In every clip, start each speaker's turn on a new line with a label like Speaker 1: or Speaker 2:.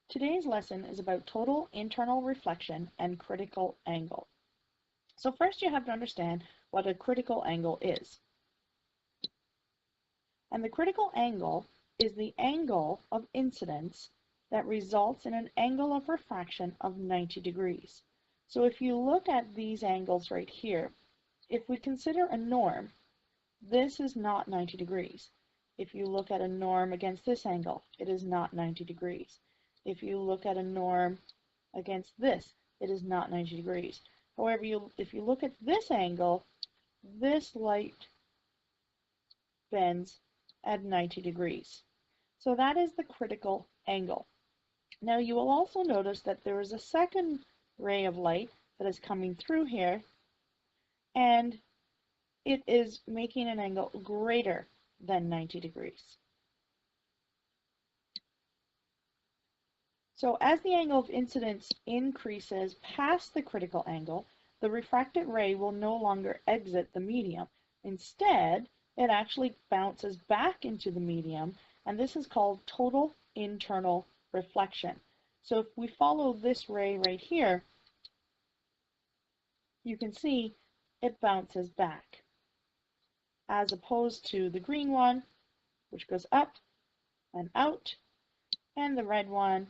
Speaker 1: Today's lesson is about total internal reflection and critical angle. So first you have to understand what a critical angle is. And the critical angle is the angle of incidence that results in an angle of refraction of 90 degrees. So if you look at these angles right here, if we consider a norm, this is not 90 degrees. If you look at a norm against this angle, it is not 90 degrees. If you look at a norm against this, it is not 90 degrees. However, if you look at this angle, this light bends at 90 degrees. So that is the critical angle. Now you will also notice that there is a second ray of light that is coming through here, and it is making an angle greater than 90 degrees. So as the angle of incidence increases past the critical angle, the refracted ray will no longer exit the medium. Instead, it actually bounces back into the medium, and this is called total internal reflection. So if we follow this ray right here, you can see it bounces back, as opposed to the green one, which goes up and out, and the red one,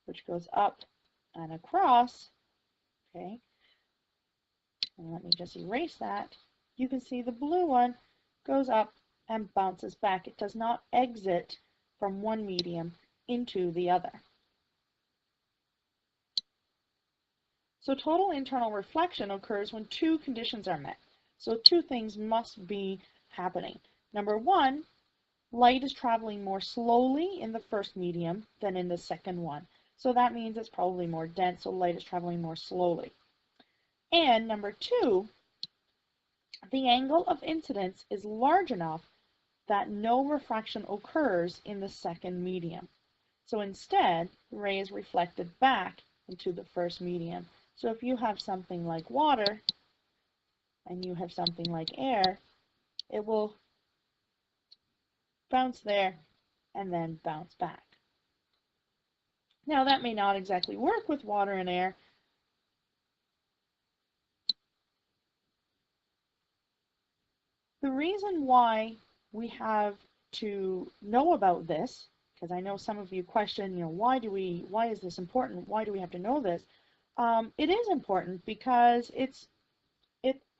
Speaker 1: which goes up and across. Okay, and let me just erase that. You can see the blue one goes up and bounces back. It does not exit from one medium into the other. So total internal reflection occurs when two conditions are met. So two things must be happening. Number one, light is traveling more slowly in the first medium than in the second one. So that means it's probably more dense, so light is traveling more slowly. And number two, the angle of incidence is large enough that no refraction occurs in the second medium. So instead, the ray is reflected back into the first medium. So if you have something like water and you have something like air, it will bounce there and then bounce back. Now that may not exactly work with water and air. The reason why we have to know about this, because I know some of you question, why is this important? Why do we have to know this? It is important because it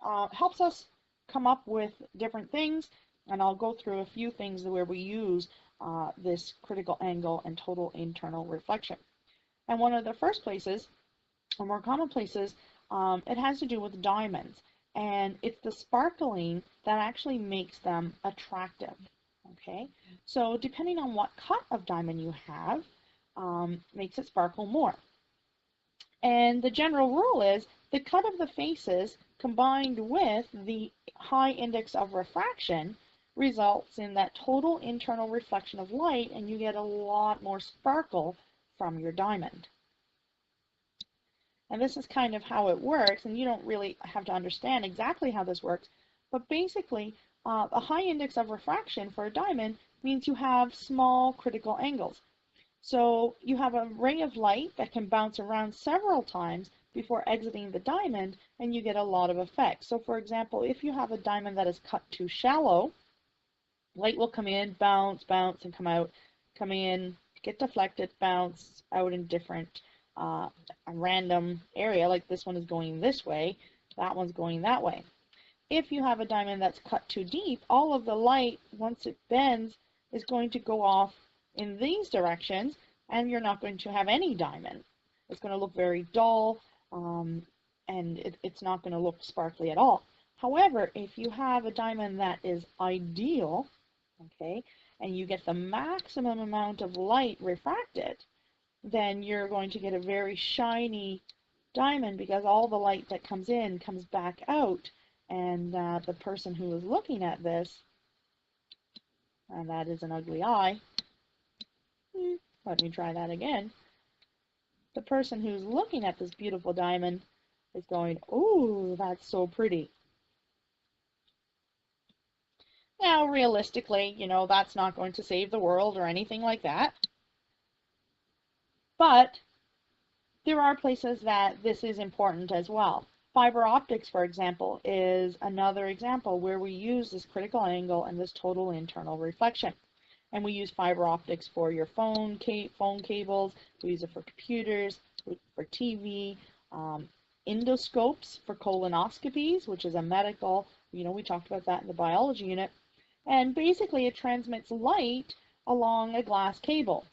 Speaker 1: helps us come up with different things, and I'll go through a few things where we use this critical angle and total internal reflection. And one of the first places, or more common places, it has to do with diamonds. And it's the sparkling that actually makes them attractive. Okay, so depending on what cut of diamond you have, makes it sparkle more. And the general rule is the cut of the faces combined with the high index of refraction results in that total internal reflection of light, and you get a lot more sparkle from your diamond. And this is kind of how it works, and you don't really have to understand exactly how this works, but basically a high index of refraction for a diamond means you have small critical angles. So you have a ray of light that can bounce around several times before exiting the diamond, and you get a lot of effect. So for example, if you have a diamond that is cut too shallow, light will come in, bounce, bounce, and come out, come in, get deflected, bounce out in different a random area, like this one is going this way, that one's going that way. If you have a diamond that's cut too deep, all of the light, once it bends, is going to go off in these directions, and you're not going to have any diamond. It's going to look very dull, and it's not going to look sparkly at all. However, if you have a diamond that is ideal, okay, and you get the maximum amount of light refracted, then you're going to get a very shiny diamond because all the light that comes in comes back out, and the person who is looking at this, and that is an ugly eye, let me try that again. The person who's looking at this beautiful diamond is going, "Ooh, that's so pretty." Now, realistically, that's not going to save the world or anything like that. But there are places that this is important as well. Fiber optics, for example, is another example where we use this critical angle and this total internal reflection. And we use fiber optics for your phone cables, we use it for computers, for TV, endoscopes for colonoscopies, which is a medical, we talked about that in the biology unit. And basically it transmits light along a glass cable.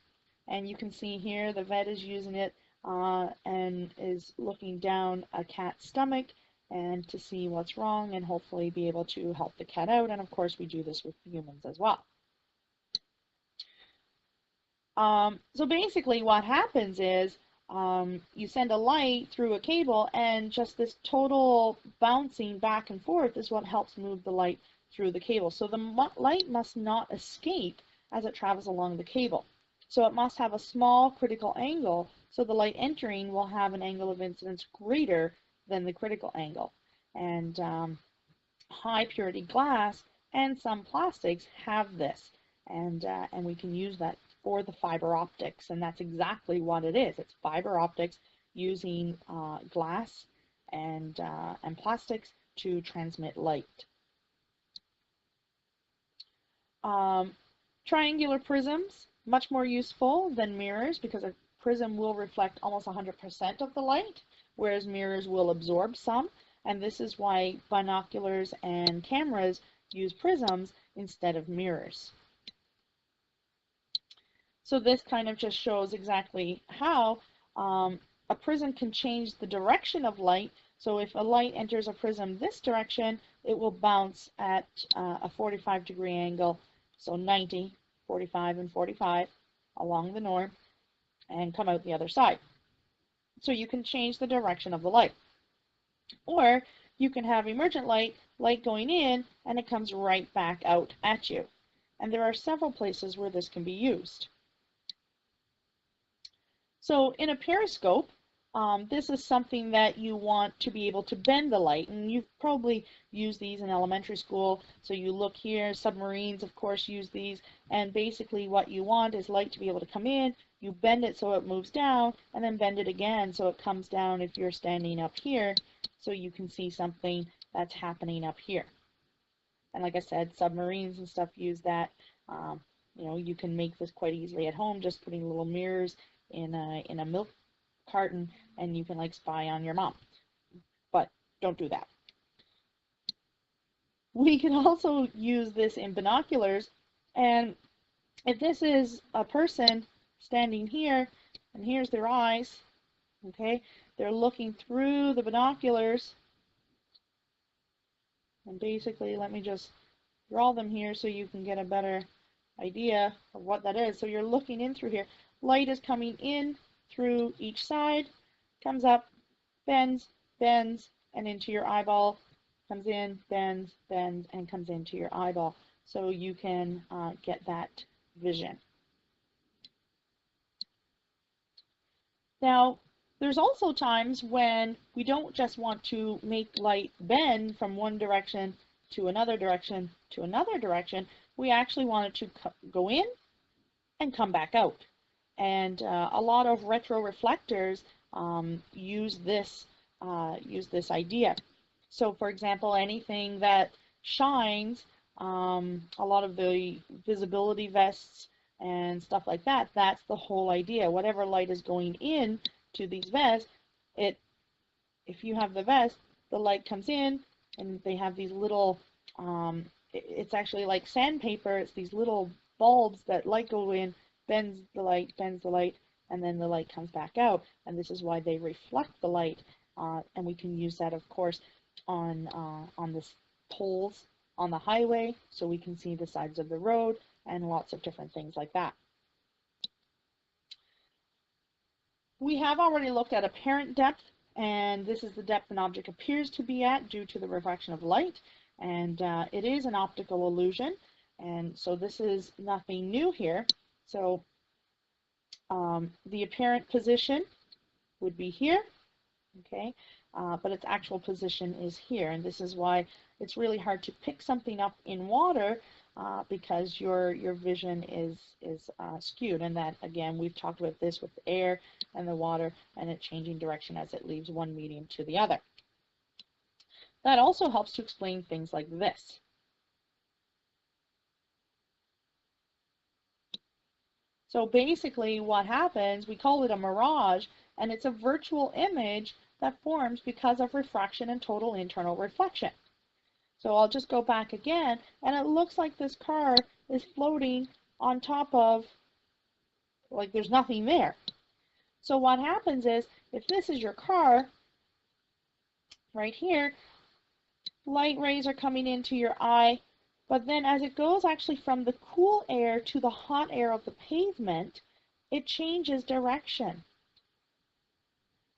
Speaker 1: And you can see here the vet is using it and is looking down a cat's stomach and to see what's wrong and hopefully be able to help the cat out. And of course we do this with humans as well. So basically what happens is you send a light through a cable, and just this total bouncing back and forth is what helps move the light through the cable. So the light must not escape as it travels along the cable. So it must have a small critical angle, so the light entering will have an angle of incidence greater than the critical angle. And high purity glass and some plastics have this, and we can use that for the fiber optics, and that's exactly what it is. It's fiber optics using glass and plastics to transmit light. Triangular prisms, much more useful than mirrors because a prism will reflect almost 100% of the light, whereas mirrors will absorb some, and this is why binoculars and cameras use prisms instead of mirrors. So this kind of just shows exactly how a prism can change the direction of light. So if a light enters a prism this direction, it will bounce at a 45-degree angle, so 90, 45, and 45 along the norm, and come out the other side. So you can change the direction of the light. Or you can have emergent light going in, and it comes right back out at you. And there are several places where this can be used. So in a periscope, this is something that you want to be able to bend the light, and you've probably used these in elementary school. So you look here, submarines of course use these, and basically what you want is light to be able to come in, you bend it so it moves down, and then bend it again so it comes down if you're standing up here, so you can see something that's happening up here. And like I said, submarines and stuff use that. You can make this quite easily at home, just putting little mirrors in a milk carton, and you can like spy on your mom, but don't do that. We can also use this in binoculars, and if this is a person standing here and here's their eyes, okay, they're looking through the binoculars, and basically let me just draw them here so you can get a better idea of what that is. So you're looking in through here. Light is coming in through each side, comes up, bends, bends, and into your eyeball, comes in, bends, bends, and comes into your eyeball. So you can get that vision. Now, there's also times when we don't just want to make light bend from one direction to another direction to another direction. We actually want it to go in and come back out. And a lot of retroreflectors use this idea. So for example, anything that shines, a lot of the visibility vests and stuff like that, that's the whole idea. Whatever light is going in to these vests, if you have the vest, the light comes in, and they have these little, it's actually like sandpaper, it's these little bulbs that light go in, bends the light, and then the light comes back out, and this is why they reflect the light, and we can use that of course on the poles on the highway, so we can see the sides of the road and lots of different things like that. We have already looked at apparent depth, and this is the depth an object appears to be at due to the refraction of light, and it is an optical illusion, and so this is nothing new here. So the apparent position would be here, okay, but its actual position is here, and this is why it's really hard to pick something up in water because your vision is skewed. And that, again, we've talked about this with the air and the water and it changing direction as it leaves one medium to the other. That also helps to explain things like this. So basically what happens, we call it a mirage, and it's a virtual image that forms because of refraction and total internal reflection. So I'll just go back again, and it looks like this car is floating on top of, like there's nothing there. So what happens is, if this is your car, right here, light rays are coming into your eye, but then as it goes actually from the cool air to the hot air of the pavement, it changes direction.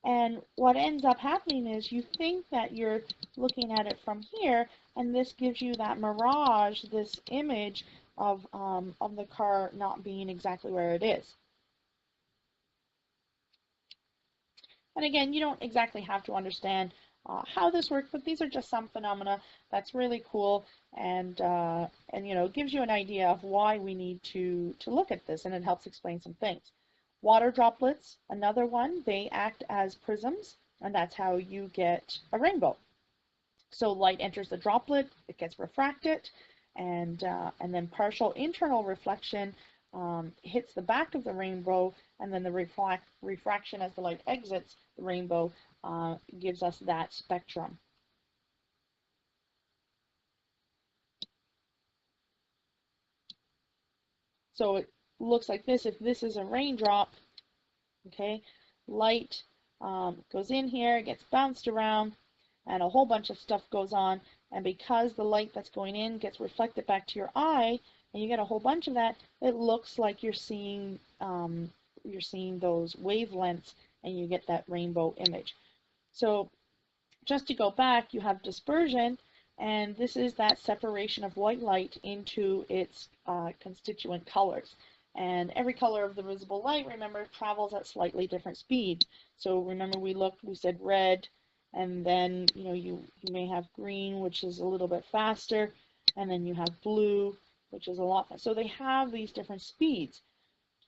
Speaker 1: And what ends up happening is you think that you're looking at it from here, and this gives you that mirage, this image of the car not being exactly where it is. And again, you don't exactly have to understand how this works, but these are just some phenomena that's really cool, and you know, gives you an idea of why we need to look at this, and it helps explain some things. Water droplets, another one, they act as prisms, and that's how you get a rainbow. So light enters the droplet, it gets refracted, and then partial internal reflection hits the back of the rainbow, and then the refraction as the light exits the rainbow gives us that spectrum. So it looks like this. If this is a raindrop, okay, light goes in here, gets bounced around, and a whole bunch of stuff goes on. And because the light that's going in gets reflected back to your eye, and you get a whole bunch of that, it looks like you're seeing those wavelengths, and you get that rainbow image. So just to go back, you have dispersion, and this is that separation of white light into its constituent colors. And every color of the visible light, remember, travels at slightly different speeds. So remember we said red, and then you may have green, which is a little bit faster, and then you have blue, which is a lot faster. So they have these different speeds.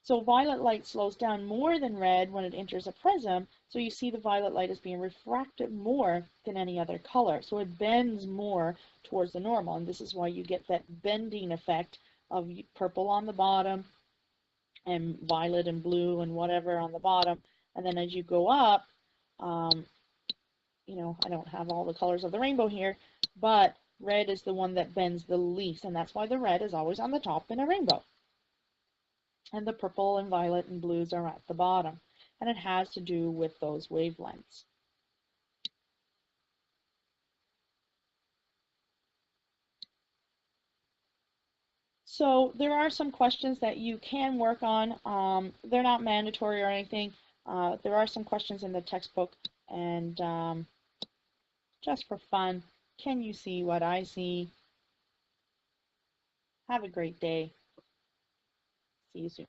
Speaker 1: So violet light slows down more than red when it enters a prism, so you see the violet light is being refracted more than any other color. So it bends more towards the normal, and this is why you get that bending effect of purple on the bottom and violet and blue and whatever on the bottom. And then as you go up, I don't have all the colors of the rainbow here, but red is the one that bends the least, and that's why the red is always on the top in a rainbow. And the purple and violet and blues are at the bottom. And it has to do with those wavelengths. So there are some questions that you can work on. They're not mandatory or anything. There are some questions in the textbook, and just for fun, can you see what I see? Have a great day. See you soon.